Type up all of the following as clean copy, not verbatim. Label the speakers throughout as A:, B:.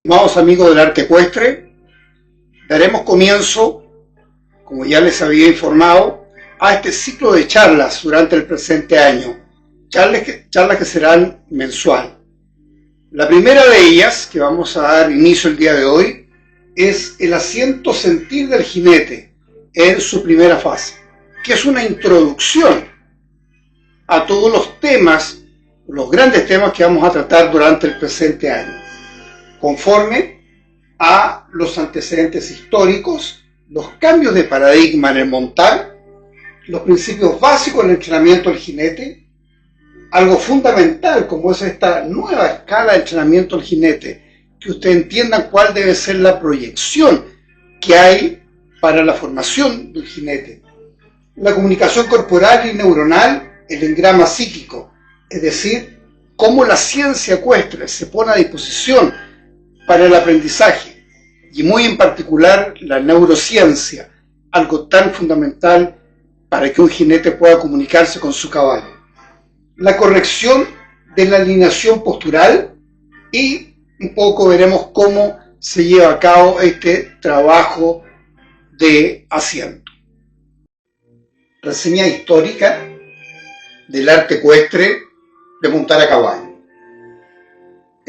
A: Estimados amigos del arte ecuestre, daremos comienzo, como ya les había informado, a este ciclo de charlas durante el presente año, charlas que serán mensual. La primera de ellas, que vamos a dar inicio el día de hoy, es el asiento sentir del jinete en su primera fase, que es una introducción a todos los temas, los grandes temas que vamos a tratar durante el presente año, conforme a los antecedentes históricos, los cambios de paradigma en el montar, los principios básicos del entrenamiento del jinete, algo fundamental como es esta nueva escala de entrenamiento del jinete, que ustedes entiendan cuál debe ser la proyección que hay para la formación del jinete, la comunicación corporal y neuronal, el engrama psíquico, es decir, cómo la ciencia ecuestre se pone a disposición para el aprendizaje, y muy en particular la neurociencia, algo tan fundamental para que un jinete pueda comunicarse con su caballo. La corrección de la alineación postural y un poco veremos cómo se lleva a cabo este trabajo de asiento. Reseña histórica del arte ecuestre de montar a caballo.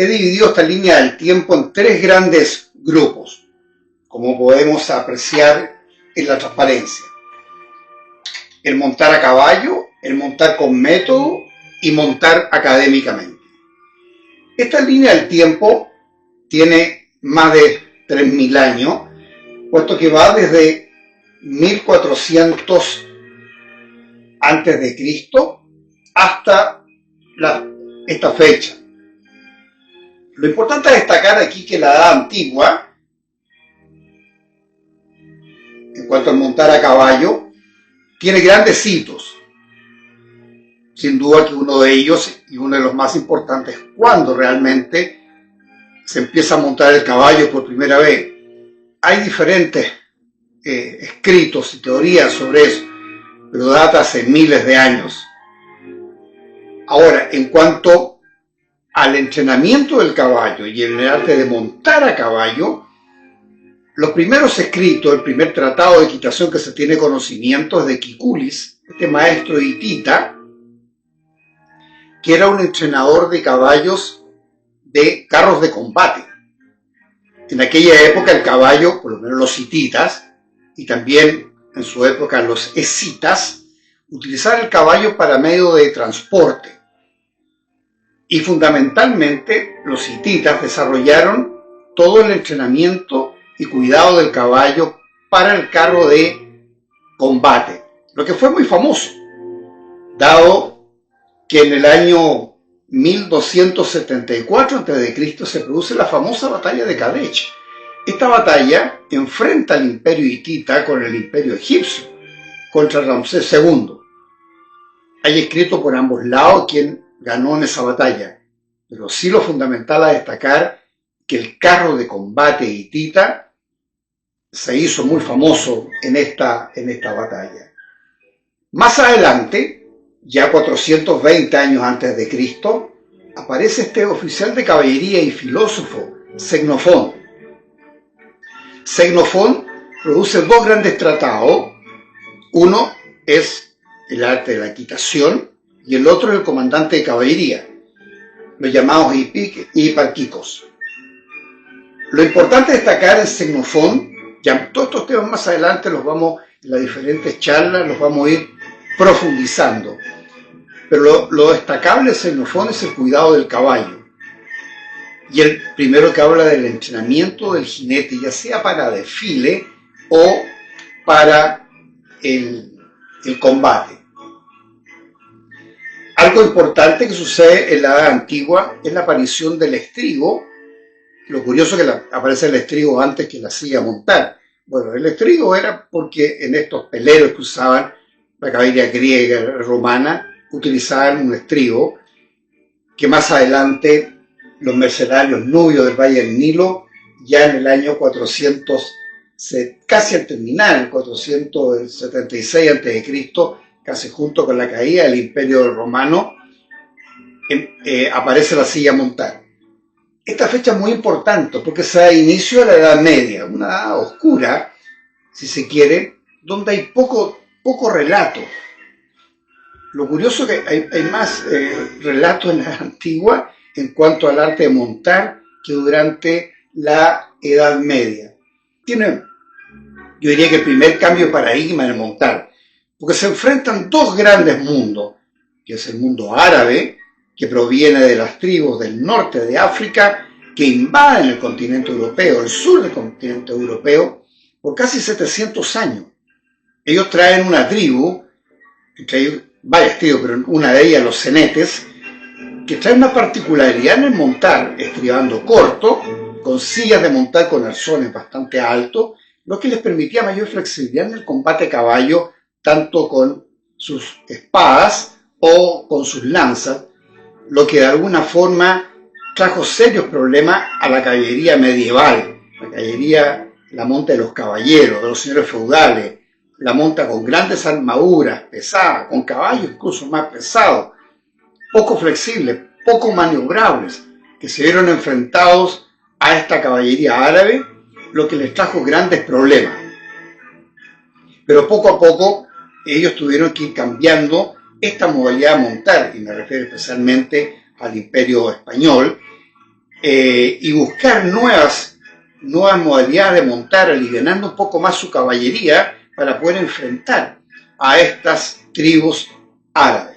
A: He dividido esta línea del tiempo en tres grandes grupos, como podemos apreciar en la transparencia: el montar a caballo, el montar con método y montar académicamente. Esta línea del tiempo tiene más de 3.000 años, puesto que va desde 1400 antes de Cristo hasta esta fecha. Lo importante es destacar aquí que la edad antigua, en cuanto a montar a caballo, tiene grandes hitos. Sin duda que uno de ellos, y uno de los más importantes, cuando realmente se empieza a montar el caballo por primera vez. Hay diferentes escritos y teorías sobre eso, pero data hace miles de años. Ahora, en cuanto al entrenamiento del caballo y el arte de montar a caballo, los primeros escritos, el primer tratado de equitación que se tiene conocimiento es de Kikulis, este maestro hitita, que era un entrenador de caballos de carros de combate. En aquella época el caballo, por lo menos los hititas, y también en su época los escitas, utilizaban el caballo para medio de transporte. Y fundamentalmente los hititas desarrollaron todo el entrenamiento y cuidado del caballo para el carro de combate, lo que fue muy famoso, dado que en el año 1274 a.C. se produce la famosa batalla de Kadesh. Esta batalla enfrenta al imperio hitita con el imperio egipcio contra Ramsés II. Hay escrito por ambos lados quién ganó en esa batalla, pero sí lo fundamental a destacar que el carro de combate hitita se hizo muy famoso en esta batalla. Más adelante, ya 420 años antes de Cristo, aparece este oficial de caballería y filósofo, Xenofón. Xenofón produce dos grandes tratados. Uno es el arte de la equitación y el otro es el comandante de caballería, los llamados hiparquicos. Lo importante destacar en Xenofón, ya todos estos temas más adelante los vamos, en las diferentes charlas, los vamos a ir profundizando, pero lo destacable de Xenofón es el cuidado del caballo. Y el primero que habla del entrenamiento del jinete, ya sea para desfile o para el combate. Algo importante que sucede en la edad antigua es la aparición del estribo. Lo curioso es que aparece el estribo antes que la silla a montar. Bueno, el estribo era porque en estos peleros que usaban la caballería griega, romana, utilizaban un estribo que más adelante los mercenarios nubios del Valle del Nilo, ya en el año 400, casi al terminar, el 476 a.C., casi junto con la caída del Imperio Romano, aparece la silla a montar. Esta fecha es muy importante porque se da inicio a la Edad Media, una edad oscura, si se quiere, donde hay poco relato. Lo curioso es que hay más relatos en la antigua en cuanto al arte de montar que durante la Edad Media. Tiene, yo diría que el primer cambio de paradigma en el montar, porque se enfrentan dos grandes mundos, que es el mundo árabe, que proviene de las tribus del norte de África, que invaden el continente europeo, el sur del continente europeo, por casi 700 años. Ellos traen una tribu, entre ellos varias tribus, pero una de ellas los cenetes, que traen una particularidad en el montar, estribando corto, con sillas de montar con arzones bastante altos, lo que les permitía mayor flexibilidad en el combate a caballo, tanto con sus espadas o con sus lanzas, lo que de alguna forma trajo serios problemas a la caballería medieval. La caballería, la monta de los caballeros, de los señores feudales, la monta con grandes armaduras, pesadas, con caballos incluso más pesados, poco flexibles, poco maniobrables, que se vieron enfrentados a esta caballería árabe, lo que les trajo grandes problemas. Pero poco a poco ellos tuvieron que ir cambiando esta modalidad de montar, y me refiero especialmente al Imperio Español, y buscar nuevas modalidades de montar, alivianando un poco más su caballería para poder enfrentar a estas tribus árabes.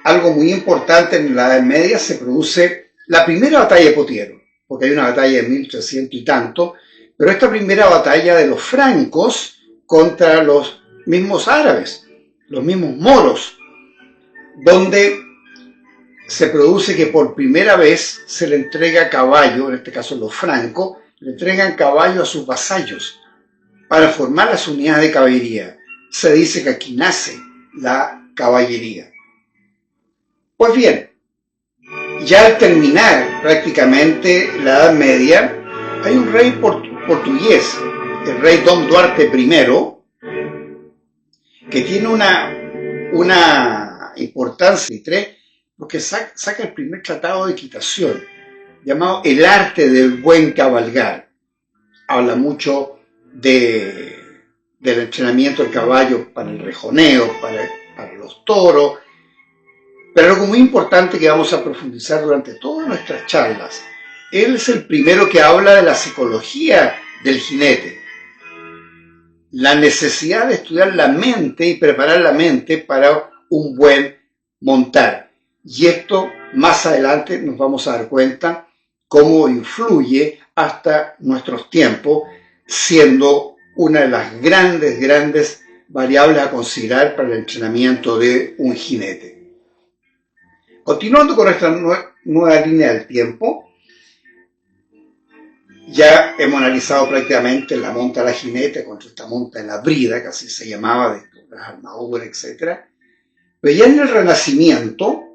A: Algo muy importante en la Edad Media, se produce la primera batalla de Potiero, porque hay una batalla de 1300 y tanto, pero esta primera batalla de los francos contra los mismos árabes, los mismos moros, donde se produce que por primera vez se le entrega caballo, en este caso los francos, le entregan caballo a sus vasallos para formar las unidades de caballería. Se dice que aquí nace la caballería. Pues bien, ya al terminar prácticamente la Edad Media, hay un rey portugués, el rey Dom Duarte I, que tiene una importancia porque saca el primer tratado de equitación, llamado El arte del buen cabalgar. Habla mucho del entrenamiento del caballo para el rejoneo, para los toros, pero algo muy importante que vamos a profundizar durante todas nuestras charlas. Él es el primero que habla de la psicología del jinete, la necesidad de estudiar la mente y preparar la mente para un buen montar. Y esto más adelante nos vamos a dar cuenta cómo influye hasta nuestros tiempos, siendo una de las grandes variables a considerar para el entrenamiento de un jinete. Continuando con nuestra nueva línea del tiempo, ya hemos analizado prácticamente la monta de la jinete contra esta monta de la brida, que así se llamaba, de las armaduras, etc. Pero ya en el Renacimiento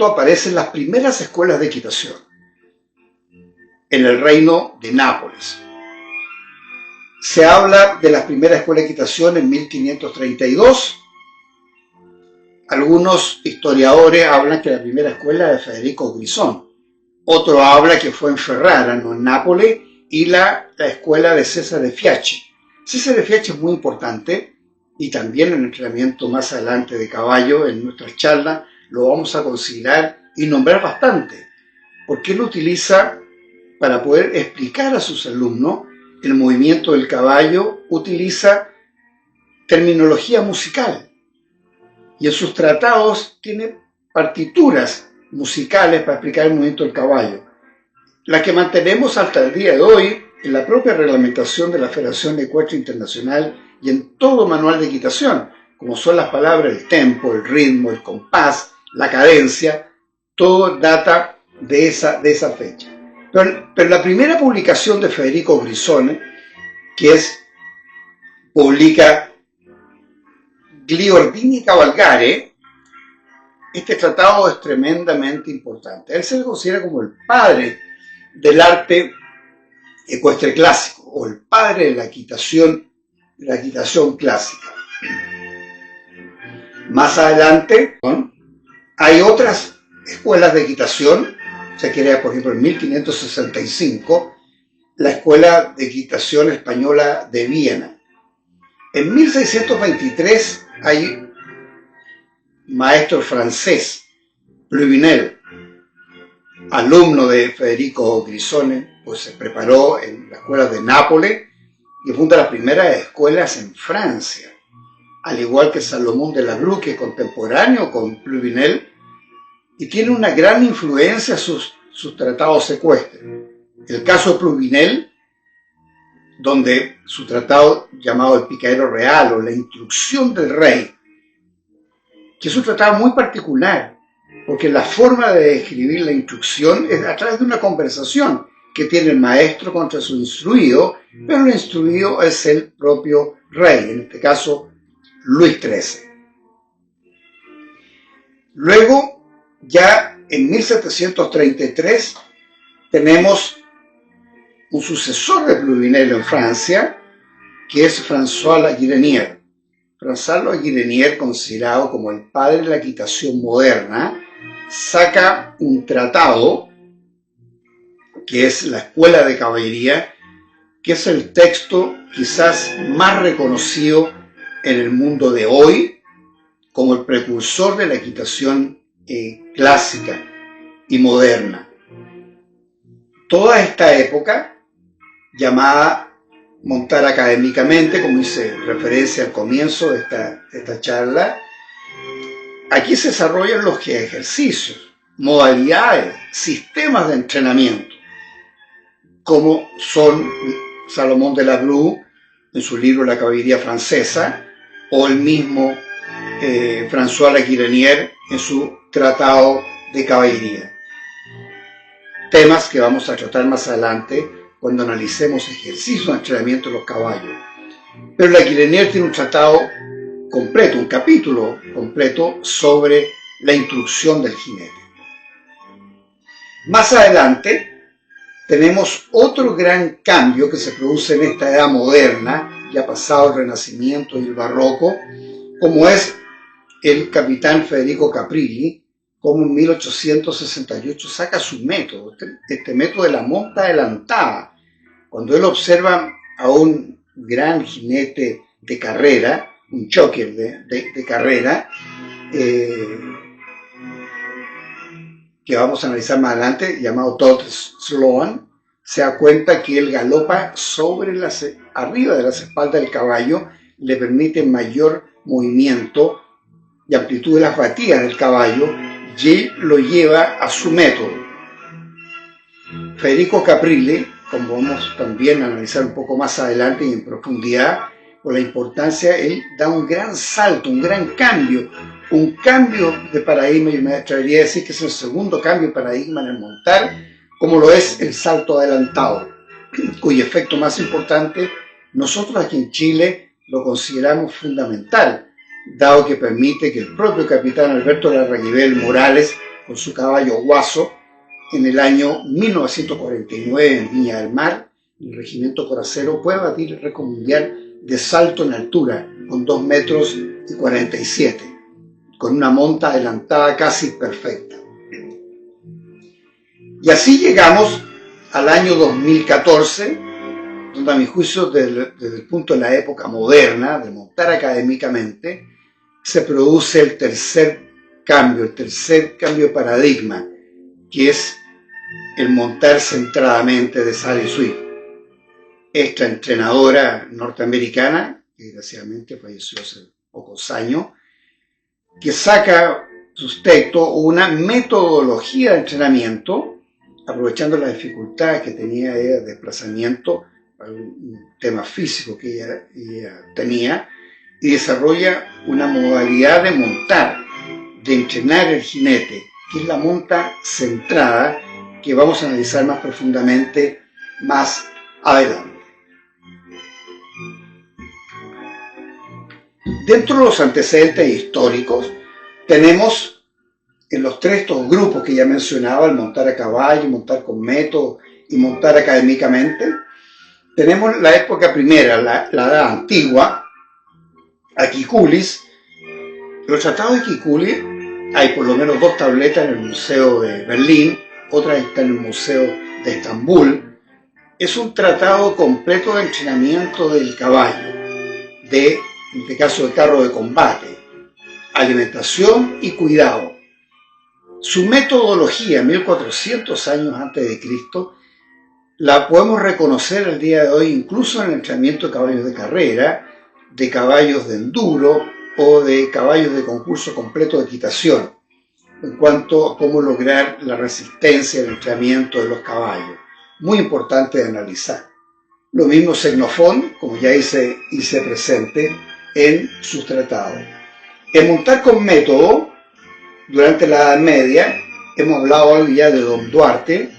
A: aparecen las primeras escuelas de equitación en el reino de Nápoles. Se habla de las primeras escuelas de equitación en 1532. Algunos historiadores hablan que la primera escuela es de Federico Grisón. Otro habla que fue en Ferrara, no en Nápoles, y la escuela de César de Fieschi. César de Fieschi es muy importante, y también en el entrenamiento más adelante de caballo, en nuestras charlas, lo vamos a considerar y nombrar bastante, porque él utiliza, para poder explicar a sus alumnos el movimiento del caballo, utiliza terminología musical, y en sus tratados tiene partituras musicales para explicar el movimiento del caballo, la que mantenemos hasta el día de hoy en la propia reglamentación de la Federación Ecuestre Internacional y en todo manual de equitación, como son las palabras el tempo, el ritmo, el compás, la cadencia, todo data de esa fecha. Pero la primera publicación de Federico Grisone, publica Gli Ordini Cavalgare, este tratado es tremendamente importante. Él se le considera como el padre del arte ecuestre clásico, o el padre de la equitación clásica. Más adelante, hay otras escuelas de equitación se crea, por ejemplo, en 1565, la Escuela de Equitación Española de Viena. En 1623 hay maestro francés, Pluvinel, alumno de Federico Grisone, pues se preparó en la escuela de Nápoles y funda las primeras escuelas en Francia, al igual que Salomón de la Bru, que es contemporáneo con Pluvinel, y tiene una gran influencia sus tratados ecuestres. El caso de Pluvinel, donde su tratado llamado El Picadero Real o La Instrucción del Rey, que es un tratado muy particular, porque la forma de escribir la instrucción es a través de una conversación que tiene el maestro contra su instruido, pero el instruido es el propio rey, en este caso Luis XIII. Luego, ya en 1733, tenemos un sucesor de Pluvinel en Francia, que es François Laguironière. François Laguironière, considerado como el padre de la equitación moderna, saca un tratado, que es la Escuela de Caballería, que es el texto quizás más reconocido en el mundo de hoy como el precursor de la equitación clásica y moderna. Toda esta época, llamada montar académicamente, como hice referencia al comienzo de esta charla, aquí se desarrollan los ejercicios, modalidades, sistemas de entrenamiento, como son Salomón de la Bru en su libro La caballería francesa, o el mismo François Laguironière en su tratado de caballería. Temas que vamos a tratar más adelante cuando analicemos ejercicios de entrenamiento de los caballos. Pero Laguironière tiene un tratado completo, un capítulo completo sobre la instrucción del jinete. Más adelante tenemos otro gran cambio que se produce en esta edad moderna, ya pasado el Renacimiento y el Barroco, como es el capitán Federico Caprilli, como en 1868 saca su método, este método de la monta adelantada. Cuando él observa a un gran jinete de carrera, un jockey de carrera, que vamos a analizar más adelante, llamado Todd Sloan, se da cuenta que él galopa arriba de las espaldas del caballo, le permite mayor movimiento y amplitud de las batidas del caballo, y lo lleva a su método. Federico Caprilli, como vamos también a analizar un poco más adelante y en profundidad, por la importancia, él da un gran salto, un gran cambio, un cambio de paradigma, y me atrevería a decir que es el segundo cambio de paradigma en el montar, como lo es el salto adelantado, cuyo efecto más importante nosotros aquí en Chile lo consideramos fundamental, dado que permite que el propio capitán Alberto Larraguibel Morales, con su caballo Guaso, en el año 1949 en Viña del Mar, el regimiento Coracero, puede batir el récord mundial de salto en altura con 2,47 metros, con una monta adelantada casi perfecta. Y así llegamos al año 2014, donde a mi juicio, desde el punto de la época moderna, de montar académicamente, se produce el tercer cambio de paradigma, que es el montar centradamente de Sally Swift, esta entrenadora norteamericana, que desgraciadamente falleció hace pocos años, que saca sustento una metodología de entrenamiento, aprovechando las dificultades que tenía ella de desplazamiento, un tema físico que ella tenía, y desarrolla una modalidad de montar, de entrenar el jinete, que es la monta centrada, que vamos a analizar más profundamente más adelante. Dentro de los antecedentes históricos tenemos en los estos grupos que ya mencionaba, el montar a caballo, montar con método y montar académicamente. Tenemos la época primera, la edad antigua, a Quiculis. Los tratados de Quiculis, hay por lo menos 2 tabletas en el Museo de Berlín, otras están en el Museo de Estambul. Es un tratado completo de entrenamiento del caballo, en este caso de carro de combate, alimentación y cuidado. Su metodología, 1400 años antes de Cristo, la podemos reconocer el día de hoy incluso en el entrenamiento de caballos de carrera, de caballos de enduro o de caballos de concurso completo de equitación, en cuanto a cómo lograr la resistencia y el entrenamiento de los caballos. Muy importante de analizar. Lo mismo Xenofón, como ya hice presente en sus tratados. En montar con método, durante la Edad Media, hemos hablado algo ya de Don Duarte,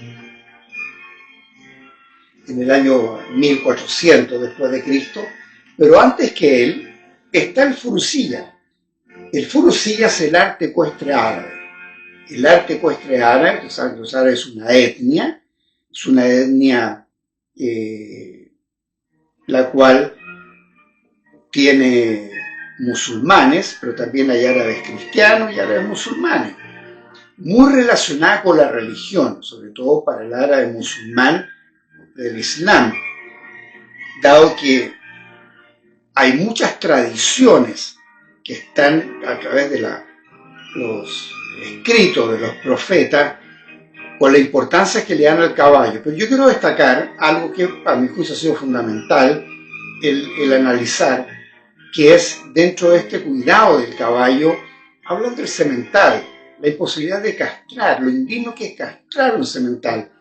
A: en el año 1400 después de Cristo, pero antes que él está el Furusilla. El Furusilla es el arte ecuestre árabe. El arte ecuestre árabe, los árabes es una etnia la cual tiene musulmanes, pero también hay árabes cristianos y árabes musulmanes, muy relacionada con la religión, sobre todo para el árabe musulmán del Islam, dado que hay muchas tradiciones que están a través de los escritos de los profetas con la importancia que le dan al caballo. Pero yo quiero destacar algo que para mi juicio ha sido fundamental el analizar, que es dentro de este cuidado del caballo, hablan del semental, la imposibilidad de castrar, lo indigno que es castrar un semental,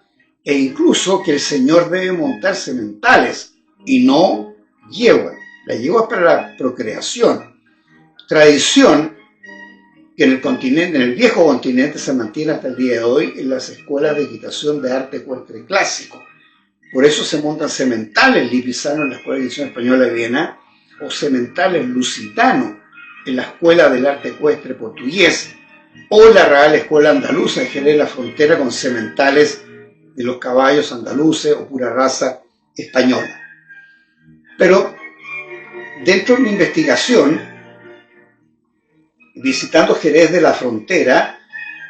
A: e incluso que el señor debe montar sementales y no yeguas. La yegua es para la procreación. Tradición que en el viejo continente se mantiene hasta el día de hoy en las escuelas de equitación de arte ecuestre clásico. Por eso se montan sementales lipizanos en la Escuela de Equitación Española de Viena o sementales lusitanos en la Escuela del Arte Ecuestre Portugués o la Real Escuela Andaluza en Jerez de la Frontera con sementales de los caballos andaluces o pura raza española. Pero dentro de mi investigación, visitando Jerez de la Frontera,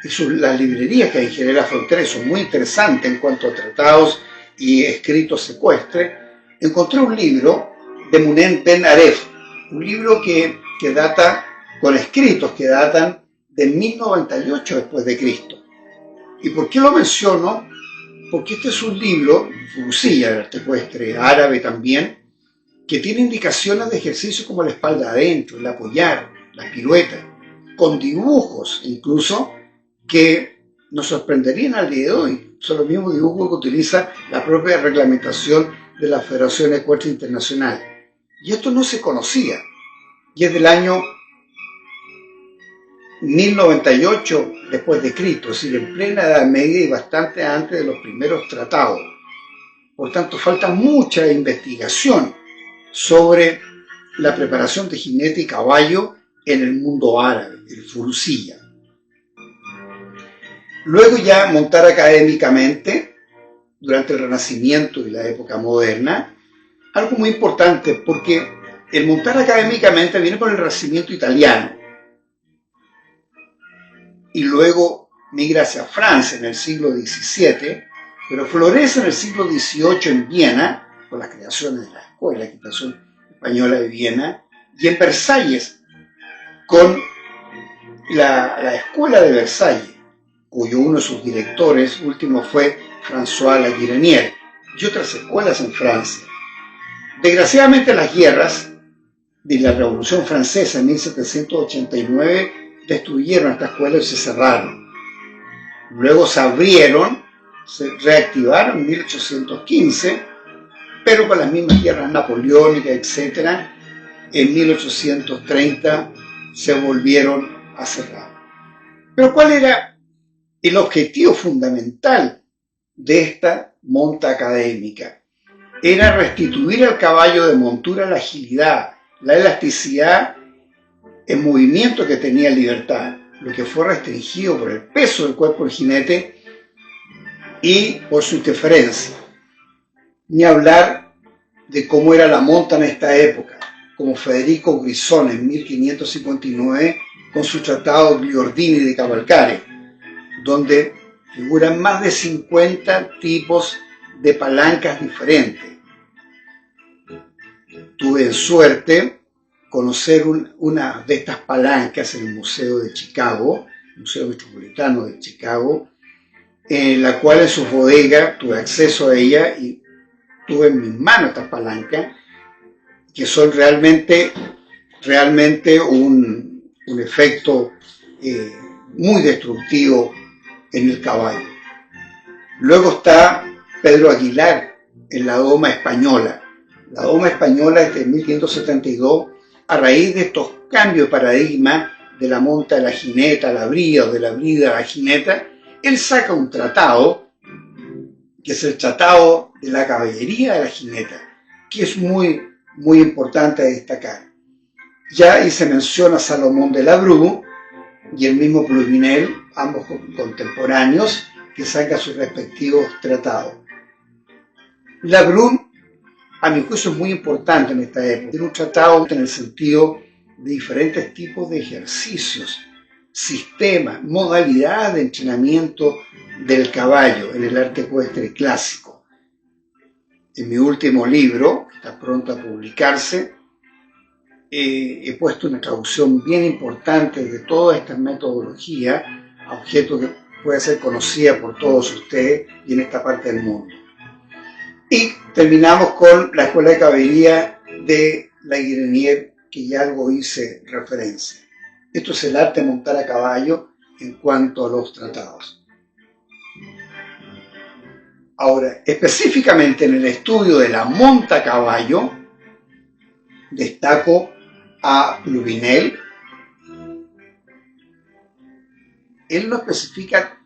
A: las librerías que hay en Jerez de la Frontera son muy interesantes en cuanto a tratados y escritos ecuestres, encontré un libro de Munen Ben Aref, un libro que data con escritos que datan de 1098 después de Cristo. ¿Y por qué lo menciono? Porque este es un libro, Furusilla, de arte ecuestre árabe también, que tiene indicaciones de ejercicios como la espalda adentro, el apoyar, las piruetas, con dibujos incluso que nos sorprenderían al día de hoy. Son los mismos dibujos que utiliza la propia reglamentación de la Federación Ecuestre Internacional. Y esto no se conocía. Y es del año 1098 después de Cristo, es decir, en plena Edad Media y bastante antes de los primeros tratados. Por tanto, falta mucha investigación sobre la preparación de jinete y caballo en el mundo árabe, el Furusilla. Luego ya montar académicamente, durante el Renacimiento y la época moderna, algo muy importante, porque el montar académicamente viene con el Renacimiento italiano, y luego migra hacia Francia en el siglo XVII, pero florece en el siglo XVIII en Viena, con las creaciones de la Escuela de Equitación Española de Viena, y en Versalles, con la Escuela de Versalles, cuyo uno de sus directores último fue François Laguirenière, y otras escuelas en Francia. Desgraciadamente las guerras de la Revolución Francesa en 1789 destruyeron esta escuela y se cerraron. Luego se abrieron, se reactivaron en 1815, pero con las mismas guerras napoleónicas, etc., en 1830 se volvieron a cerrar. Pero ¿cuál era el objetivo fundamental de esta monta académica? Era restituir al caballo de montura la agilidad, la elasticidad en movimiento que tenía libertad, lo que fue restringido por el peso del cuerpo del jinete y por su interferencia. Ni hablar de cómo era la monta en esta época, como Federico Grisón en 1559 con su tratado Gli Ordini de Cavalcare, donde figuran más de 50 tipos de palancas diferentes. Tuve suerte conocer una de estas palancas en el Museo de Chicago, Museo Metropolitano de Chicago, en la cual en su bodega tuve acceso a ella y tuve en mis manos estas palancas, que son realmente un efecto muy destructivo en el caballo. Luego está Pedro Aguilar en la doma española. La doma española es de 1572, a raíz de estos cambios de paradigma de la monta a la jineta, a la brida, o de la brida a la jineta. Él saca un tratado, que es el Tratado de la Caballería de la Jineta, que es muy importante destacar. Ya ahí se menciona Salomón de la Bru y el mismo Pluvinel, ambos contemporáneos, que sacan sus respectivos tratados. La Bru, a mi juicio, es muy importante en esta época. Tiene un tratado en el sentido de diferentes tipos de ejercicios, sistemas, modalidades de entrenamiento del caballo en el arte ecuestre clásico. En mi último libro, que está pronto a publicarse, he puesto una traducción bien importante de toda esta metodología a objeto que puede ser conocida por todos ustedes y en esta parte del mundo. Y terminamos con la Escuela de Caballería de La Guerinier, que ya algo hice referencia. Esto es el arte de montar a caballo en cuanto a los tratados. Ahora, específicamente en el estudio de la monta a caballo, destaco a Pluvinel. Él no especifica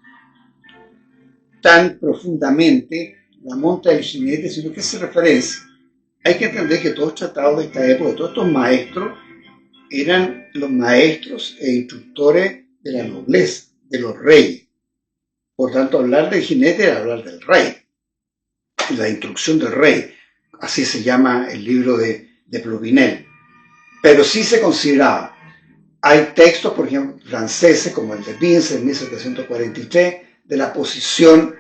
A: tan profundamente la monta del jinete, sino que hace referencia. Hay que entender que todos los tratados de esta época, todos estos maestros, eran los maestros e instructores de la nobleza, de los reyes. Por tanto, hablar del jinete era hablar del rey, la instrucción del rey. Así se llama el libro de Pluvinel. Pero sí se consideraba. Hay textos, por ejemplo, franceses, como el de Vince en 1743, de la posición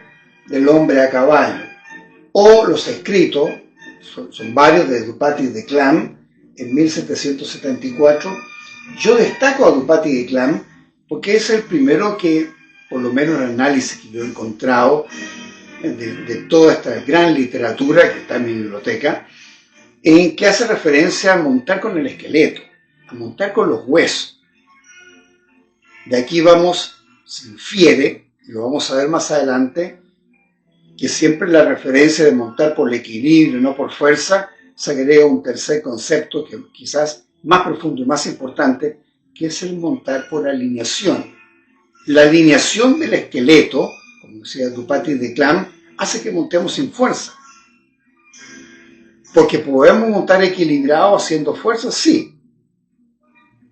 A: del hombre a caballo. O los escritos, son varios, de Dupaty de Clam, en 1774. Yo destaco a Dupaty de Clam porque es el primero que, por lo menos el análisis que yo he encontrado de toda esta gran literatura que está en mi biblioteca, en que hace referencia a montar con el esqueleto, a montar con los huesos. De aquí se infiere, y lo vamos a ver más adelante, que siempre la referencia de montar por el equilibrio, no por fuerza, se agrega un tercer concepto que quizás más profundo y más importante, que es el montar por alineación. La alineación del esqueleto, como decía Dupaty de Clam, hace que montemos sin fuerza. Porque podemos montar equilibrado haciendo fuerza, sí,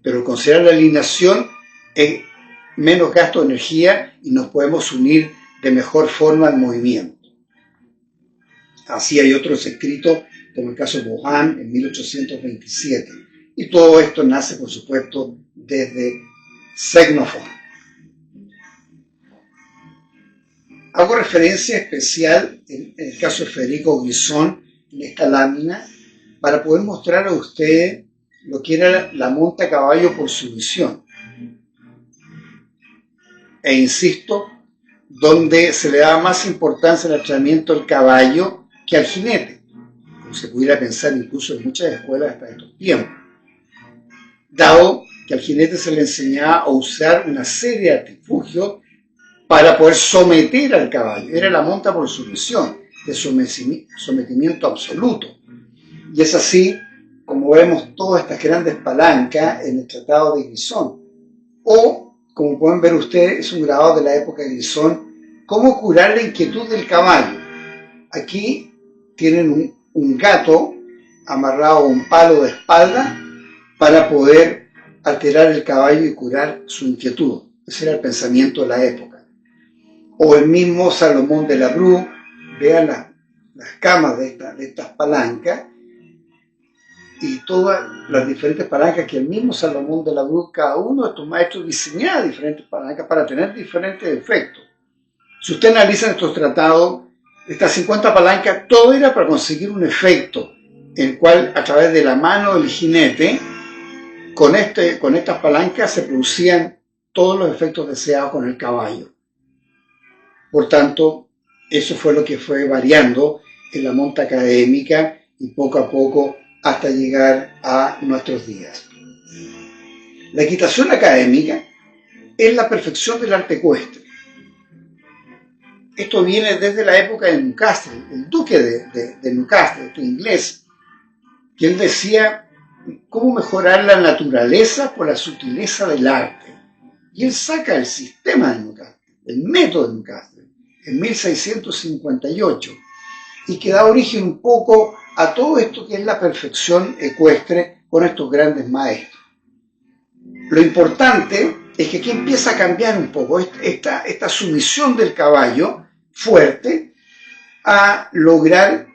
A: pero considerar la alineación es menos gasto de energía y nos podemos unir de mejor forma al movimiento. Así hay otros escritos, como el caso de Bohan en 1827. Y todo esto nace, por supuesto, desde Xenofón. Hago referencia especial en el caso de Federico Guizón en esta lámina para poder mostrar a ustedes lo que era la monta a caballo por su visión. E insisto, donde se le daba más importancia al entrenamiento del caballo que al jinete, como se pudiera pensar incluso en muchas escuelas hasta estos tiempos, dado que al jinete se le enseñaba a usar una serie de artilugios para poder someter al caballo. Era la monta por sumisión, de sometimiento absoluto. Y es así como vemos todas estas grandes palancas en el Tratado de Guizón. O, como pueden ver ustedes, es un grabado de la época de Guizón, cómo curar la inquietud del caballo. Aquí tienen un gato amarrado a un palo de espalda para poder alterar el caballo y curar su inquietud. Ese era el pensamiento de la época. O el mismo Salomón de la Bru, vean las camas de estas palancas y todas las diferentes palancas que el mismo Salomón de la Bru, cada uno de estos maestros diseñaba diferentes palancas para tener diferentes efectos. Si usted analiza estos tratados, estas 50 palancas, todo era para conseguir un efecto, en el cual a través de la mano del jinete, con estas palancas se producían todos los efectos deseados con el caballo. Por tanto, eso fue lo que fue variando en la monta académica y poco a poco hasta llegar a nuestros días. La equitación académica es la perfección del arte ecuestre. Esto viene desde la época de Newcastle, el duque de Newcastle, este inglés, que él decía cómo mejorar la naturaleza por la sutileza del arte. Y él saca el sistema de Newcastle, el método de Newcastle, en 1658, y que da origen un poco a todo esto que es la perfección ecuestre con estos grandes maestros. Lo importante es que aquí empieza a cambiar un poco esta sumisión del caballo fuerte a lograr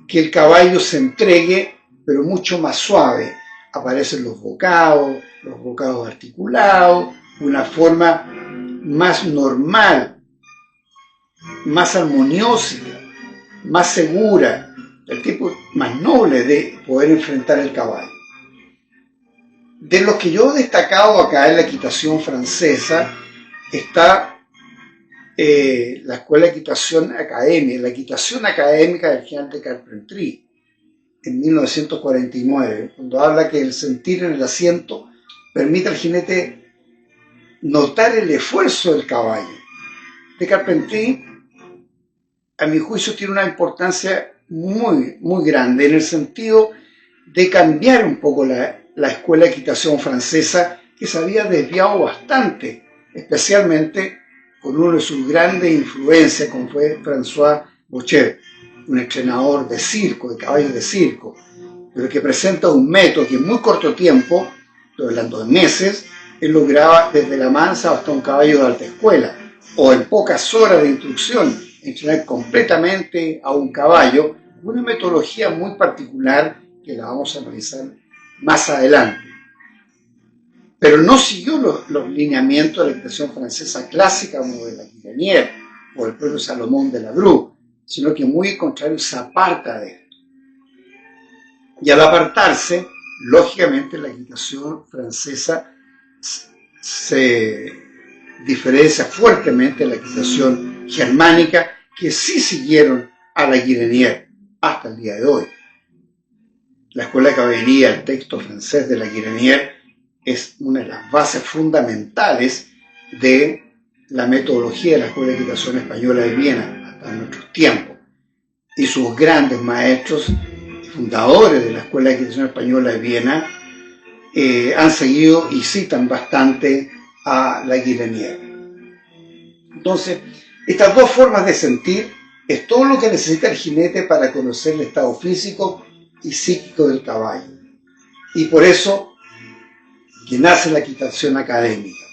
A: que el caballo se entregue, pero mucho más suave. Aparecen los bocados articulados, una forma más normal, más armoniosa, más segura, el tipo más noble de poder enfrentar el caballo. De los que yo he destacado acá en la equitación francesa está la escuela de equitación académica, la equitación académica del general de Carpentry, en 1949, cuando habla que el sentir en el asiento permite al jinete notar el esfuerzo del caballo. De Carpentry, a mi juicio, tiene una importancia muy, muy grande en el sentido de cambiar un poco la escuela de equitación francesa, que se había desviado bastante, especialmente con uno de sus grandes influencias, como fue François Boucher, un entrenador de circo, de caballos de circo, pero que presenta un método que en muy corto tiempo, estoy hablando de meses, él lograba desde la mansa hasta un caballo de alta escuela, o en pocas horas de instrucción, entrenar completamente a un caballo, una metodología muy particular que la vamos a analizar más adelante. Pero no siguió los lineamientos de la equitación francesa clásica como de la Guillenier o el propio Salomón de la Bru, sino que muy contrario se aparta de esto. Y al apartarse, lógicamente la equitación francesa se diferencia fuertemente de la equitación germánica, que sí siguieron a la Guillenier hasta el día de hoy. La escuela de caballería, el texto francés de la Guillenier, es una de las bases fundamentales de la metodología de la Escuela de Equitación Española de Viena hasta nuestros tiempos. Y sus grandes maestros y fundadores de la Escuela de Equitación Española de Viena han seguido y citan bastante a la Guillenier. Entonces, estas dos formas de sentir es todo lo que necesita el jinete para conocer el estado físico y psíquico del caballo. Y por eso que nace la equitación académica.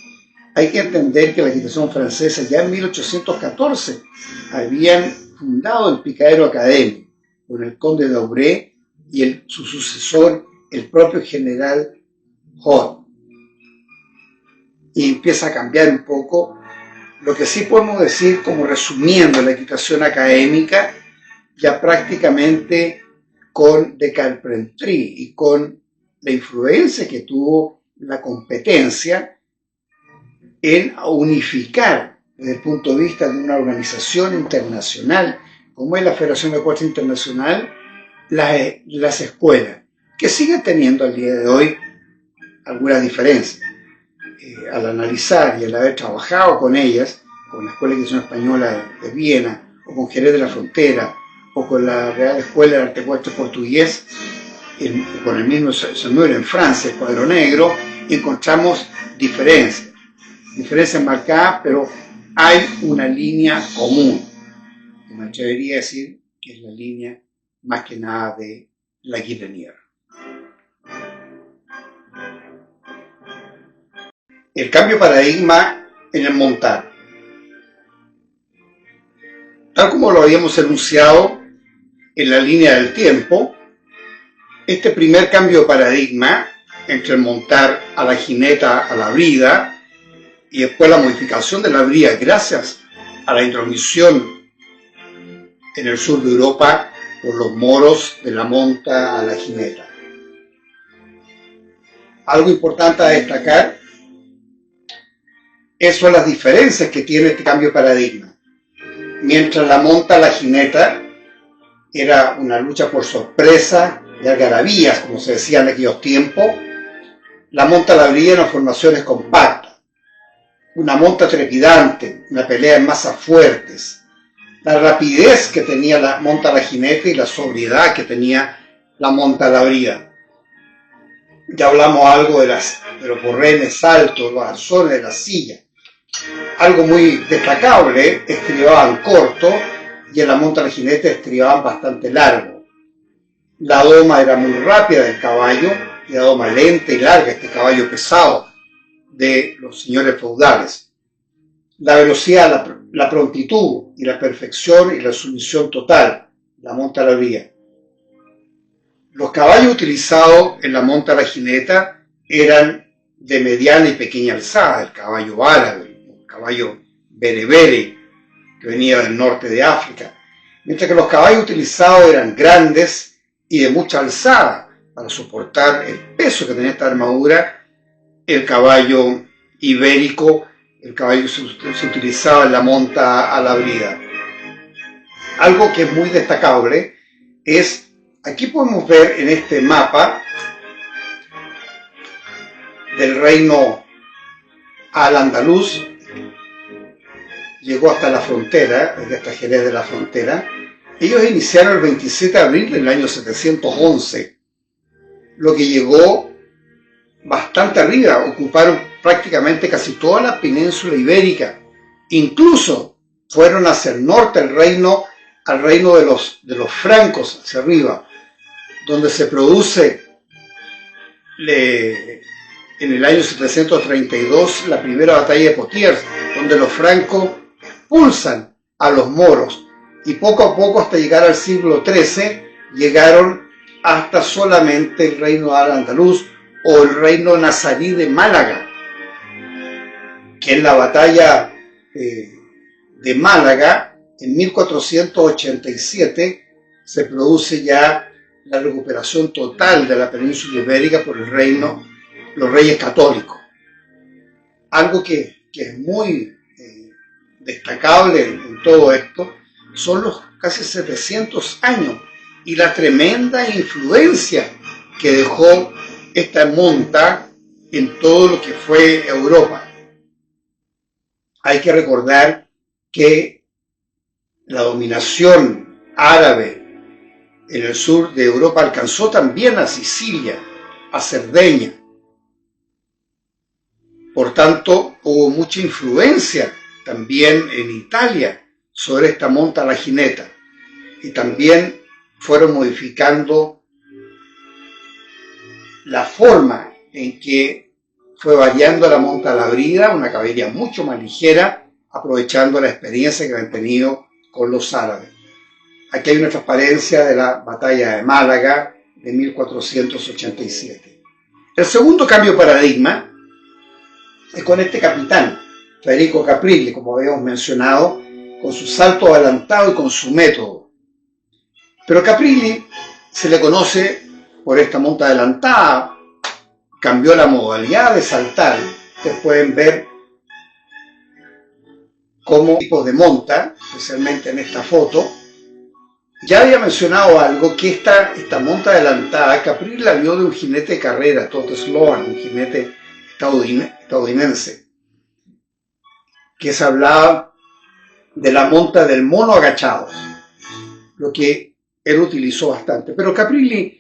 A: Hay que entender que la equitación francesa ya en 1814 habían fundado el picadero académico con el conde d'Aubray y su sucesor, el propio general Hoth. Y empieza a cambiar un poco. Lo que sí podemos decir, como resumiendo la equitación académica, ya prácticamente con de Carpentry y con la influencia que tuvo la competencia en unificar desde el punto de vista de una organización internacional como es la Federación de Ecuestre Internacional, las escuelas, que siguen teniendo al día de hoy algunas diferencias. Al analizar y al haber trabajado con ellas, con la Escuela de Equitación Española de Viena, o con Jerez de la Frontera, o con la Real Escuela de Arte Ecuestre Portugués, con el mismo Samuel en Francia, el Cuadro Negro, encontramos diferencias marcadas, pero hay una línea común. Me atrevería a decir que es la línea más que nada de la Guillenier. El cambio de paradigma en el montar. Tal como lo habíamos enunciado en la línea del tiempo, este primer cambio de paradigma entre el montar a la jineta a la brida y después la modificación de la brida gracias a la intromisión en el sur de Europa por los moros de la monta a la jineta. Algo importante a destacar son las diferencias que tiene este cambio de paradigma. Mientras la monta a la jineta era una lucha por sorpresa y algarabías, como se decía en aquellos tiempos, la monta a la brida eran formaciones compactas, una monta trepidante, una pelea en masas fuertes, la rapidez que tenía la monta a la jineta y la sobriedad que tenía la monta a la brida. Ya hablamos algo de los borrenes altos, los arzones de la silla. Algo muy destacable, estribaban corto y en la monta a la jineta estribaban bastante largo. La doma era muy rápida del caballo y la doma lenta y larga, este caballo pesado de los señores feudales. La velocidad, la prontitud y la perfección y la sumisión total, la monta a la brida. Los caballos utilizados en la monta a la jineta eran de mediana y pequeña alzada, el caballo árabe, el caballo berebere, que venía del norte de África, mientras que los caballos utilizados eran grandes y de mucha alzada para soportar el peso que tenía esta armadura. El caballo ibérico, el caballo se utilizaba en la monta a la brida. Algo que es muy destacable es, aquí podemos ver en este mapa del reino al-Andaluz, llegó hasta la frontera, hasta Jerez de la Frontera. Ellos iniciaron el 27 de abril del año 711, lo que llegó bastante arriba, ocuparon prácticamente casi toda la península ibérica, incluso fueron hacia el norte al reino de los francos, hacia arriba, donde se produce en el año 732 la primera batalla de Poitiers, donde los francos expulsan a los moros y poco a poco hasta llegar al siglo XIII llegaron hasta solamente el reino al-Andaluz o el reino nazarí de Málaga, que en la batalla de Málaga en 1487 se produce ya la recuperación total de la península ibérica por los reyes católicos. Algo que es muy destacable en todo esto son los casi 700 años y la tremenda influencia que dejó esta monta en todo lo que fue Europa. Hay que recordar que la dominación árabe en el sur de Europa alcanzó también a Sicilia, a Cerdeña. Por tanto, hubo mucha influencia también en Italia sobre esta monta a la jineta y también fueron modificando la forma en que fue variando la monta a la brida, una caballería mucho más ligera, aprovechando la experiencia que habían tenido con los árabes. Aquí hay una transparencia de la batalla de Málaga de 1487. El segundo cambio de paradigma es con este capitán, Federico Capriles, como habíamos mencionado, con su salto adelantado y con su método. Pero Capriles se le conoce por esta monta adelantada, cambió la modalidad de saltar. Ustedes pueden ver cómo tipos de monta, especialmente en esta foto. Ya había mencionado algo, que esta monta adelantada, Capriles la vio de un jinete de carrera, Todd Sloan, un jinete estadounidense, que se hablaba de la monta del mono agachado, lo que él utilizó bastante. Pero Capriles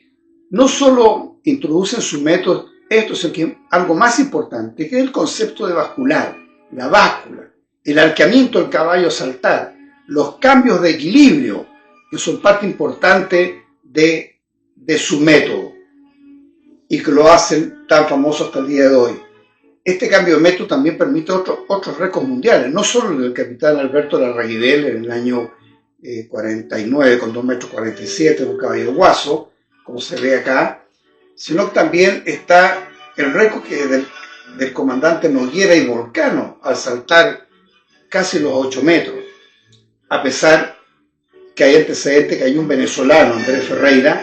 A: no solo introduce en su método esto, sino que algo más importante, que es el concepto de bascular, la báscula, el arqueamiento del caballo a saltar, los cambios de equilibrio, que son parte importante de su método y que lo hacen tan famoso hasta el día de hoy. Este cambio de método también permite otros récords mundiales, no solo el del capitán Alberto Larraguidel en el año 49 con 2,47 m, un caballo guaso, como se ve acá, sino que también está el récord del comandante Noguera y Volcano al saltar casi los 8 metros. a pesar que hay antecedentes que hay un venezolano, Andrés Ferreira,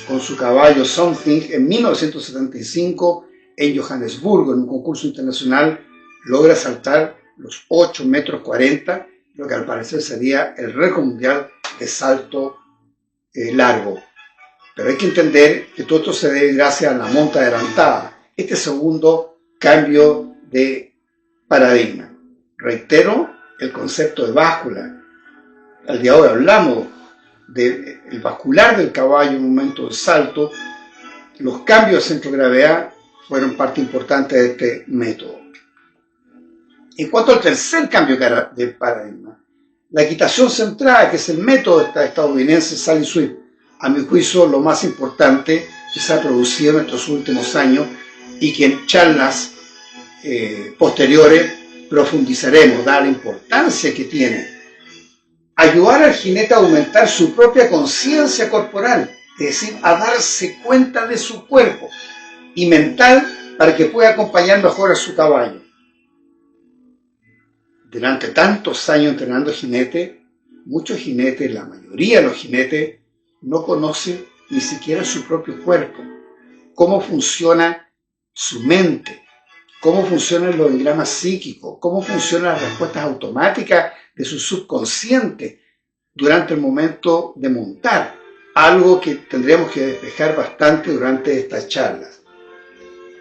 A: con su caballo Something, en 1975, en Johannesburgo, en un concurso internacional, logra saltar los 8 metros 40, lo que al parecer sería el récord mundial de salto largo. Pero hay que entender que todo esto se debe gracias a la monta adelantada, este segundo cambio de paradigma. Reitero el concepto de báscula. Al día de hoy hablamos del bascular del caballo en un momento de salto. Los cambios de centro de gravedad fueron parte importante de este método. En cuanto al tercer cambio de paradigma, la equitación centrada, que es el método estadounidense Sally Swift, a mi juicio lo más importante que se ha producido en estos últimos años y que en charlas posteriores profundizaremos, dada la importancia que tiene. Ayudar al jinete a aumentar su propia conciencia corporal, es decir, a darse cuenta de su cuerpo y mental para que pueda acompañar mejor a su caballo. Durante tantos años entrenando jinetes, muchos jinetes, la mayoría de los jinetes, no conocen ni siquiera su propio cuerpo, cómo funciona su mente, cómo funcionan los diagramas psíquicos, cómo funcionan las respuestas automáticas de su subconsciente durante el momento de montar, algo que tendríamos que despejar bastante durante estas charlas.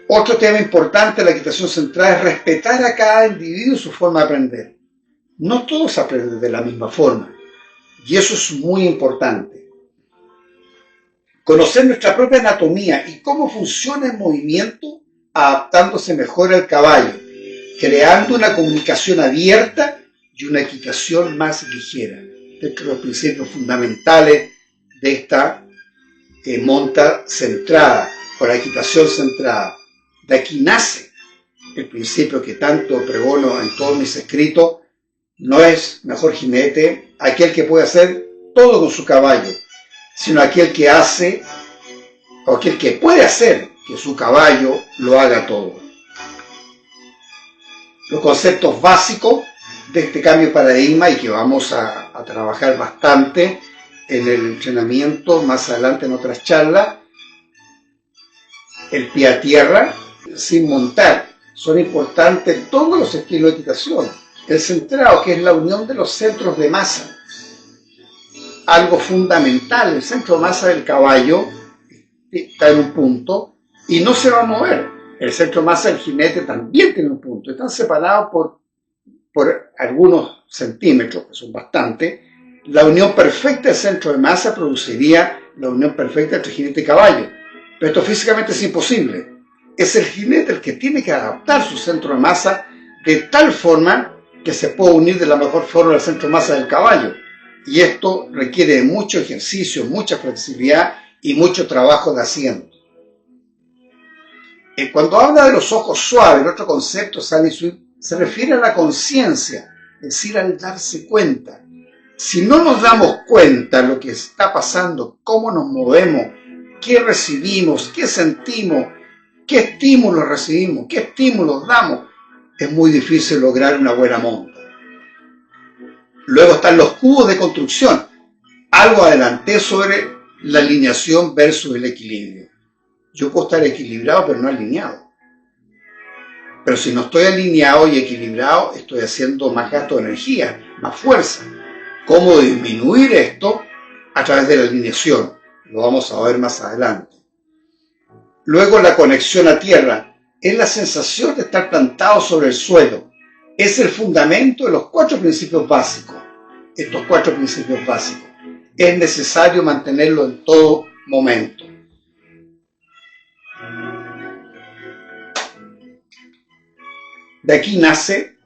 A: Otro tema importante de la equitación centrada es respetar a cada individuo y su forma de aprender. No todos aprenden de la misma forma, y eso es muy importante. Conocer nuestra propia anatomía y cómo funciona el movimiento, adaptándose mejor al caballo, creando una comunicación abierta y una equitación más ligera. Estos son los principios fundamentales de esta monta centrada, o la equitación centrada. De aquí nace el principio que tanto pregono en todos mis escritos: no es mejor jinete aquel que puede hacer todo con su caballo, sino aquel que hace, o aquel que puede hacer que su caballo lo haga todo. Los conceptos básicos de este cambio de paradigma, y que vamos a trabajar bastante en el entrenamiento más adelante en otras charlas: el pie a tierra, sin montar, son importantes todos los estilos de equitación. El centrado, que es la unión de los centros de masa, algo fundamental. El centro de masa del caballo está en un punto y no se va a mover. El centro de masa del jinete también tiene un punto. Están separados por algunos centímetros, que son bastante. La unión perfecta del centro de masa produciría la unión perfecta entre jinete y caballo. Pero esto físicamente es imposible. Es el jinete el que tiene que adaptar su centro de masa de tal forma que se pueda unir de la mejor forma al centro de masa del caballo. Y esto requiere mucho ejercicio, mucha flexibilidad y mucho trabajo de asiento. Cuando habla de los ojos suaves, el otro concepto, Sally Swift, se refiere a la conciencia, es decir, al darse cuenta. Si no nos damos cuenta de lo que está pasando, cómo nos movemos, qué recibimos, qué sentimos, qué estímulos recibimos, qué estímulos damos, es muy difícil lograr una buena monta. Luego están los cubos de construcción. Algo adelanté sobre la alineación versus el equilibrio. Yo puedo estar equilibrado pero no alineado. Pero si no estoy alineado y equilibrado, estoy haciendo más gasto de energía, más fuerza. ¿Cómo disminuir esto? A través de la alineación. Lo vamos a ver más adelante. Luego la conexión a tierra. Es la sensación de estar plantado sobre el suelo. Es el fundamento de los 4 principios básicos. Estos 4 principios básicos es necesario mantenerlo en todo momento. De aquí nace,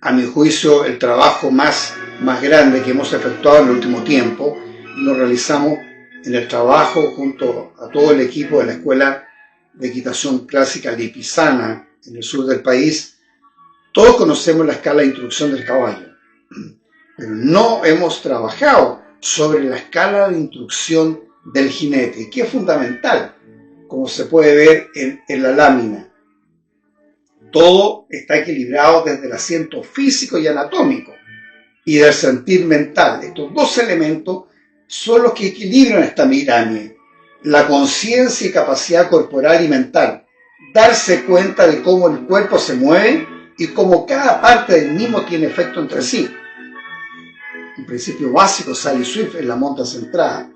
A: a mi juicio, el trabajo más grande que hemos efectuado en el último tiempo, y lo realizamos en el trabajo junto a todo el equipo de la Escuela de Equitación Clásica Lipizzanas en el sur del país. Todos conocemos la escala de instrucción del caballo, pero no hemos trabajado sobre la escala de instrucción del jinete, que es fundamental, como se puede ver en la lámina. Todo está equilibrado desde el asiento físico y anatómico. y del sentir mental. Estos dos elementos son los que equilibran esta pirámide. La conciencia y capacidad corporal y mental. Darse cuenta de cómo el cuerpo se mueve y cómo cada parte del mismo tiene efecto entre sí. Un principio básico, Sally Swift, en la monta centrada.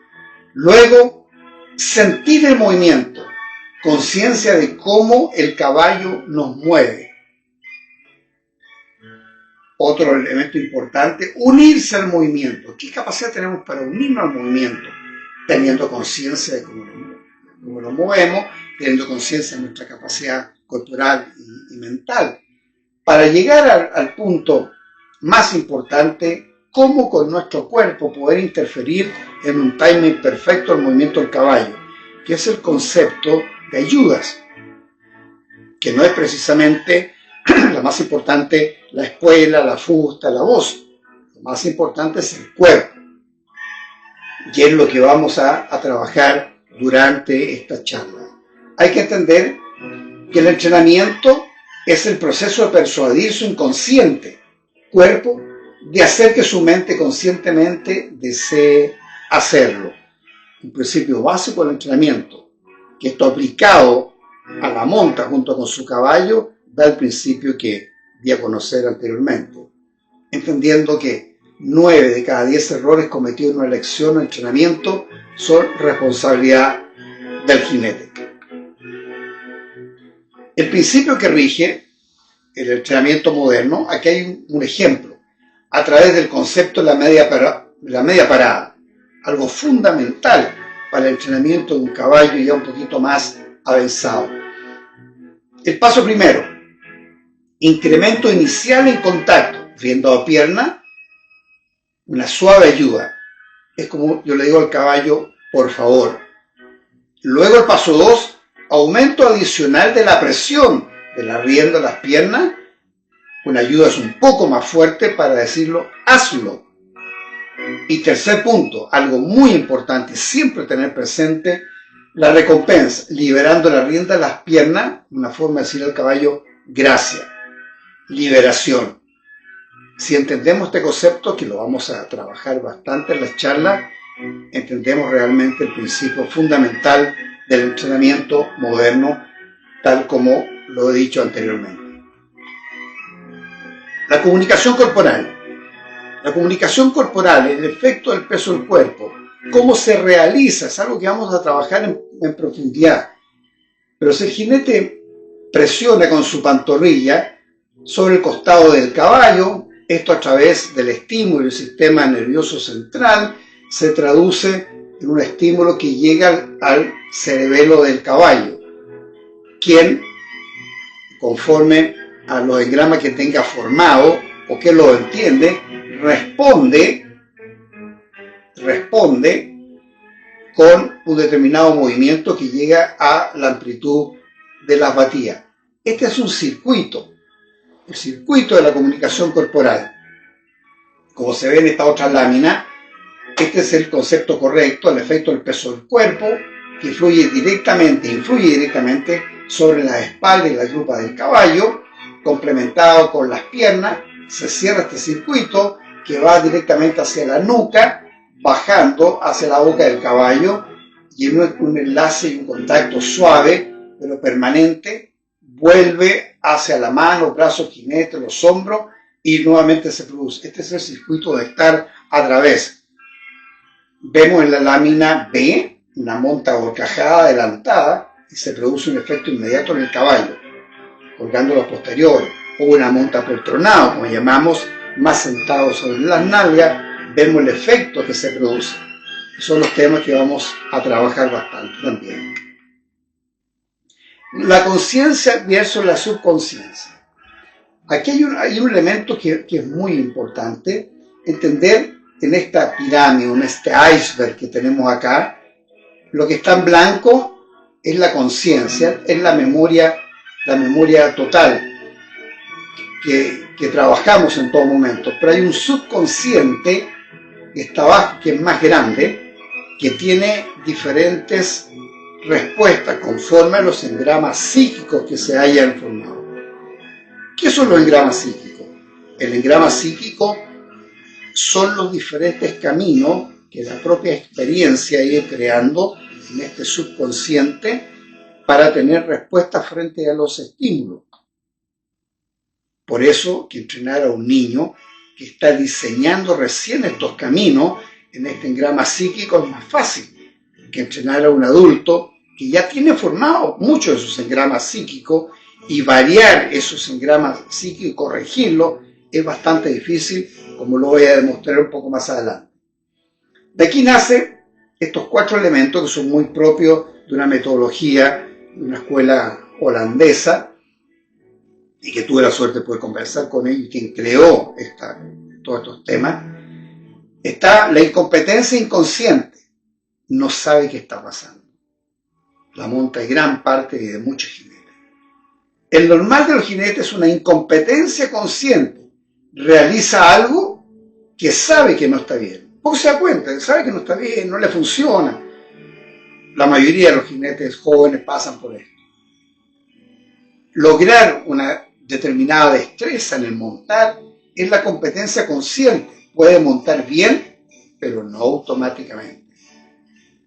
A: Luego, sentir el movimiento, conciencia de cómo el caballo nos mueve. Otro elemento importante, unirse al movimiento. ¿Qué capacidad tenemos para unirnos al movimiento? Teniendo conciencia de cómo lo movemos, teniendo conciencia de nuestra capacidad corporal y mental. Para llegar al punto más importante, cómo con nuestro cuerpo poder interferir en un timing perfecto al movimiento del caballo, que es el concepto de ayudas, que no es precisamente la más importante, la espuela, la fusta, la voz. Lo más importante es el cuerpo. Y es lo que vamos a trabajar durante esta charla. Hay que entender que el entrenamiento es el proceso de persuadir su inconsciente cuerpo de hacer que su mente conscientemente desee hacerlo. Un principio básico del entrenamiento, que esto aplicado a la monta junto con su caballo, da el principio que di a conocer anteriormente, entendiendo que 9 de cada 10 errores cometidos en una lección o entrenamiento son responsabilidad del jinete. El principio que rige el entrenamiento moderno, aquí hay un ejemplo, a través del concepto de la media parada, algo fundamental para el entrenamiento de un caballo ya un poquito más avanzado. El paso primero, incremento inicial en contacto, riendo a pierna, una suave ayuda. Es como yo le digo al caballo, por favor. Luego el paso 2, aumento adicional de la presión de la rienda a las piernas. Una ayuda es un poco más fuerte para decirlo, hazlo. Y tercer punto, algo muy importante, siempre tener presente la recompensa, liberando la rienda de las piernas, una forma de decir al caballo, gracias, liberación. Si entendemos este concepto, que lo vamos a trabajar bastante en las charlas, entendemos realmente el principio fundamental del entrenamiento moderno, tal como lo he dicho anteriormente. La comunicación corporal. La comunicación corporal, el efecto del peso del cuerpo, cómo se realiza, es algo que vamos a trabajar en profundidad. Pero si el jinete presiona con su pantorrilla sobre el costado del caballo, esto a través del estímulo del sistema nervioso central se traduce en un estímulo que llega al cerebelo del caballo, quien, conforme a los engramas que tenga formado o que lo entiende, responde con un determinado movimiento que llega a la amplitud de las batidas. Este es un circuito, el circuito de la comunicación corporal. Como se ve en esta otra lámina, este es el concepto correcto, el efecto del peso del cuerpo, que influye directamente sobre la espalda y la grupa del caballo, complementado con las piernas. Se cierra este circuito que va directamente hacia la nuca, bajando hacia la boca del caballo, y en un enlace y un contacto suave, pero permanente, vuelve hacia la mano, brazos, jinete, los hombros, y nuevamente se produce. Este es el circuito de estar a través. Vemos en la lámina B una monta horcajada adelantada y se produce un efecto inmediato en el caballo, colgando los posteriores, o una monta poltronada, como llamamos, más sentado sobre las nalgas, vemos el efecto que se produce. Son los temas que vamos a trabajar bastante también. La conciencia versus la subconsciencia. Aquí hay un elemento que es muy importante, entender en esta pirámide, en este iceberg que tenemos acá, lo que está en blanco es la conciencia, es la memoria total que trabajamos en todo momento, pero hay un subconsciente que está abajo, que es más grande, que tiene diferentes respuestas conforme a los engramas psíquicos que se hayan formado. ¿Qué son los engramas psíquicos? El engrama psíquico son los diferentes caminos que la propia experiencia ha ido creando en este subconsciente para tener respuestas frente a los estímulos. Por eso que entrenar a un niño que está diseñando recién estos caminos en este engrama psíquico es más fácil que entrenar a un adulto que ya tiene formado muchos de sus engramas psíquicos, y variar esos engramas psíquicos y corregirlos es bastante difícil, como lo voy a demostrar un poco más adelante. De aquí nacen estos 4 elementos que son muy propios de una metodología de una escuela holandesa, y que tuve la suerte de poder conversar con ellos, quien creó todos estos temas. Está la incompetencia inconsciente. No sabe qué está pasando. La monta de gran parte de muchos jinetes. El normal de los jinetes es una incompetencia consciente. Realiza algo que sabe que no está bien. Porque se da cuenta, sabe que no está bien, no le funciona. La mayoría de los jinetes jóvenes pasan por esto. Lograr una determinada destreza en el montar es la competencia consciente. Puede montar bien, pero no automáticamente.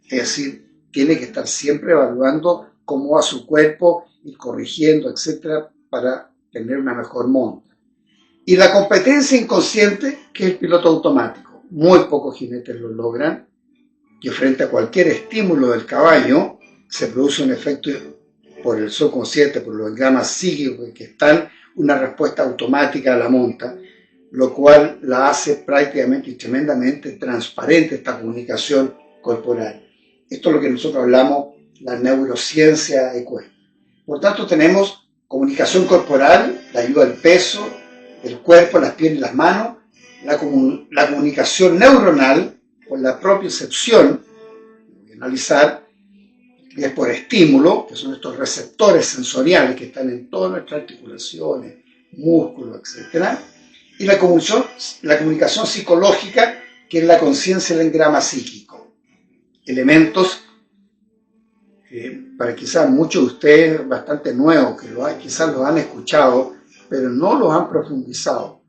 A: Es decir, tiene que estar siempre evaluando cómo va su cuerpo, ir corrigiendo, etcétera, para tener una mejor monta. Y la competencia inconsciente, que es el piloto automático. Muy pocos jinetes lo logran, que frente a cualquier estímulo del caballo se produce un efecto por el subconsciente, por los engramas psíquicos que están, una respuesta automática a la monta, lo cual la hace prácticamente y tremendamente transparente esta comunicación corporal. Esto es lo que nosotros hablamos, la neurociencia ecuestre. Por tanto, tenemos comunicación corporal, la ayuda del peso, del cuerpo, las piernas y las manos, la comunicación neuronal, por la propiocepción, voy a analizar, y es por estímulo, que son estos receptores sensoriales que están en todas nuestras articulaciones, músculos, etc. Y la comunicación psicológica, que es la conciencia del engrama psíquico. Elementos para quizás muchos de ustedes bastante nuevos, que quizás los han escuchado, pero no los han profundizado.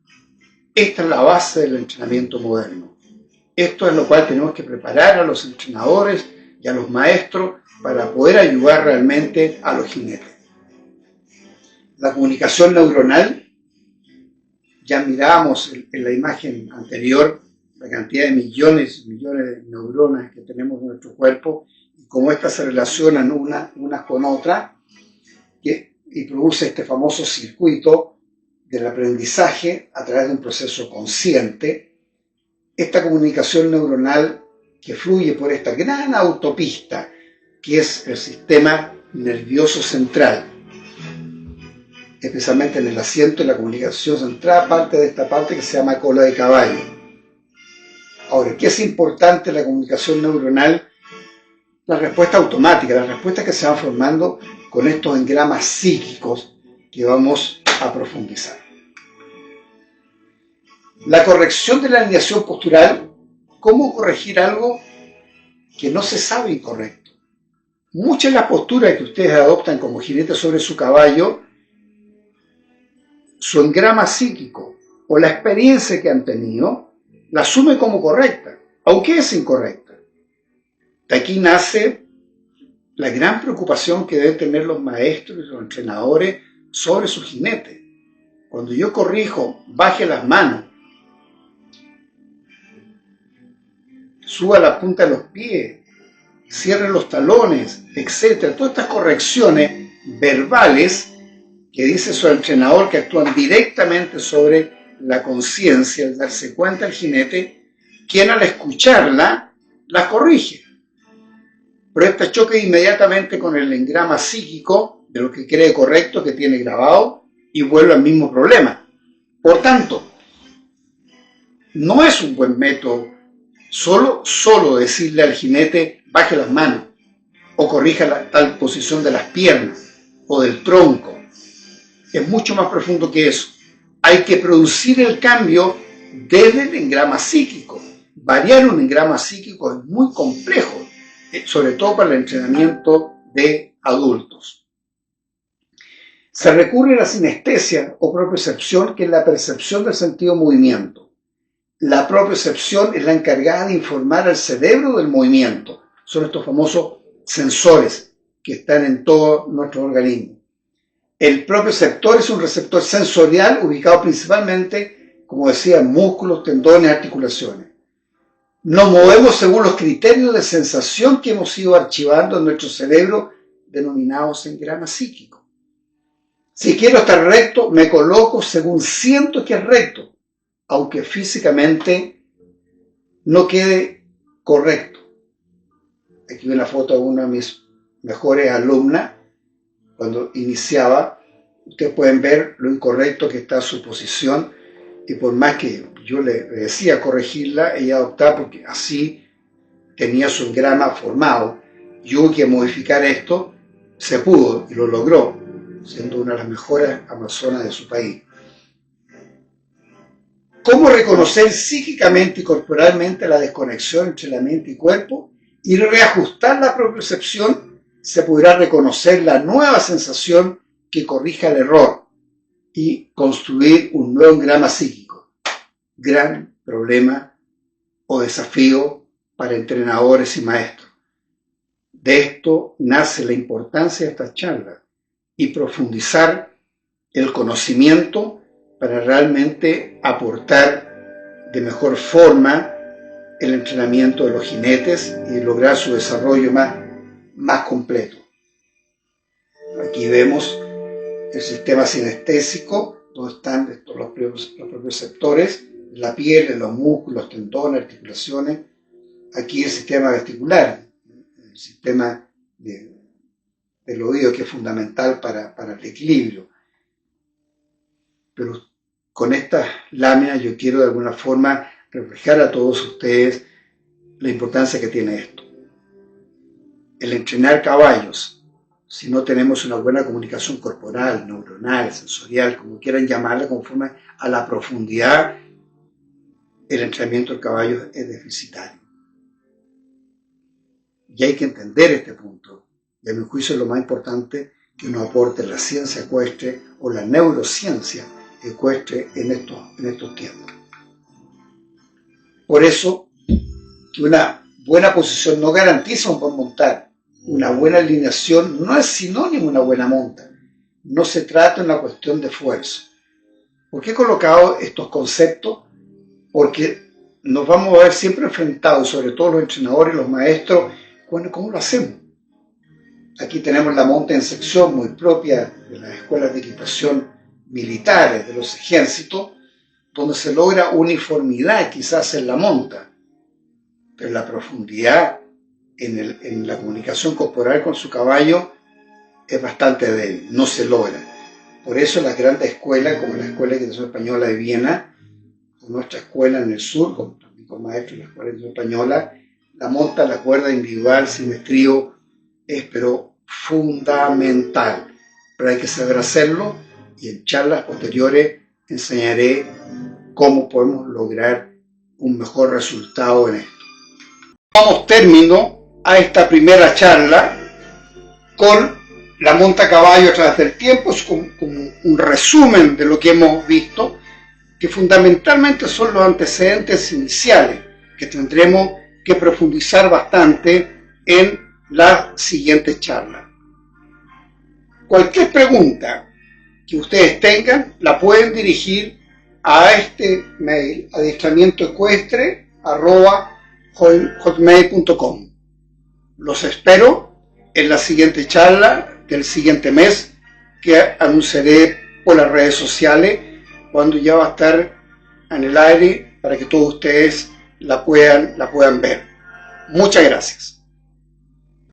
A: Esta es la base del entrenamiento moderno. Esto es lo cual tenemos que preparar a los entrenadores y a los maestros para poder ayudar realmente a los jinetes. La comunicación neuronal, ya miramos en la imagen anterior la cantidad de millones y millones de neuronas que tenemos en nuestro cuerpo y cómo estas se relacionan unas con otras y produce este famoso circuito del aprendizaje a través de un proceso consciente. Esta comunicación neuronal que fluye por esta gran autopista que es el sistema nervioso central, especialmente en el asiento de la comunicación central, parte de esta parte que se llama cola de caballo. Ahora, ¿qué es importante en la comunicación neuronal? La respuesta automática, las respuestas que se van formando con estos engramas psíquicos que vamos a profundizar. La corrección de la alineación postural, ¿cómo corregir algo que no se sabe incorrecto? Muchas de las posturas que ustedes adoptan como jinete sobre su caballo, su engrama psíquico o la experiencia que han tenido, la asume como correcta, aunque es incorrecta. De aquí nace la gran preocupación que deben tener los maestros y los entrenadores sobre su jinete. Cuando yo corrijo, baje las manos, suba la punta de los pies, cierre los talones, etc. Todas estas correcciones verbales que dice su entrenador que actúan directamente sobre la conciencia, al darse cuenta el jinete, quien al escucharla las corrige. Pero esta choca inmediatamente con el engrama psíquico de lo que cree correcto, que tiene grabado, y vuelve al mismo problema. Por tanto, no es un buen método solo decirle al jinete baje las manos o corrija la tal posición de las piernas o del tronco. Es mucho más profundo que eso. Hay que producir el cambio desde el engrama psíquico. Variar un engrama psíquico es muy complejo, sobre todo para el entrenamiento de adultos. Se recurre a la sinestesia o propiocepción, que es la percepción del sentido movimiento. La propiocepción es la encargada de informar al cerebro del movimiento. Son estos famosos sensores que están en todo nuestro organismo. El propioceptor es un receptor sensorial ubicado principalmente, como decía, en músculos, tendones, articulaciones. Nos movemos según los criterios de sensación que hemos ido archivando en nuestro cerebro, denominados engramas psíquicos. Si quiero estar recto, me coloco según siento que es recto, aunque físicamente no quede correcto. Aquí ven la foto de una de mis mejores alumnas, cuando iniciaba. Ustedes pueden ver lo incorrecto que está su posición, y por más que yo le decía corregirla, ella optaba porque así tenía su engrama formado. Yo que modificar esto, se pudo y lo logró, siendo una de las mejores amazonas de su país. ¿Cómo reconocer psíquicamente y corporalmente la desconexión entre la mente y cuerpo y reajustar la propiocepción? Se podrá reconocer la nueva sensación que corrija el error y construir un nuevo engrama psíquico. Gran problema o desafío para entrenadores y maestros. De esto nace la importancia de esta charla y profundizar el conocimiento para realmente aportar de mejor forma el entrenamiento de los jinetes y lograr su desarrollo más completo. Aquí vemos el sistema sinestésico, donde están los propioceptores, la piel, los músculos, tendones, articulaciones. Aquí el sistema vestibular, el sistema del oído, que es fundamental para el equilibrio. Pero con estas láminas yo quiero de alguna forma reflejar a todos ustedes la importancia que tiene esto. El entrenar caballos, si no tenemos una buena comunicación corporal, neuronal, sensorial, como quieran llamarla, conforme a la profundidad, el entrenamiento del caballo es deficitario. Y hay que entender este punto. Y a mi juicio es lo más importante que nos aporte la ciencia ecuestre o la neurociencia ecuestre en estos tiempos. Por eso, que una buena posición no garantiza un buen montar. Una buena alineación no es sinónimo de una buena monta. No se trata de una cuestión de esfuerzo. ¿Por qué he colocado estos conceptos? Porque nos vamos a ver siempre enfrentados, sobre todo los entrenadores y los maestros, bueno, ¿cómo lo hacemos? Aquí tenemos la monta en sección, muy propia de las escuelas de equitación militares, de los ejércitos, donde se logra uniformidad quizás en la monta, pero la profundidad en la comunicación corporal con su caballo es bastante débil, no se logra. Por eso las grandes escuelas, como la Escuela de Equitación Española de Viena, o nuestra escuela en el sur, con maestros de la Escuela de Equitación Española, la monta, la cuerda individual, sin estrío, es pero fundamental. Pero hay que saber hacerlo, y en charlas posteriores enseñaré cómo podemos lograr un mejor resultado en esto. Damos término a esta primera charla con la monta a caballo a través del tiempo, es como un resumen de lo que hemos visto, que fundamentalmente son los antecedentes iniciales, que tendremos que profundizar bastante en la siguiente charla. Cualquier pregunta que ustedes tengan, la pueden dirigir a este mail, adiestramientoecuestre@hotmail.com. Los espero en la siguiente charla del siguiente mes, que anunciaré por las redes sociales, cuando ya va a estar en el aire para que todos ustedes la puedan ver. Muchas gracias.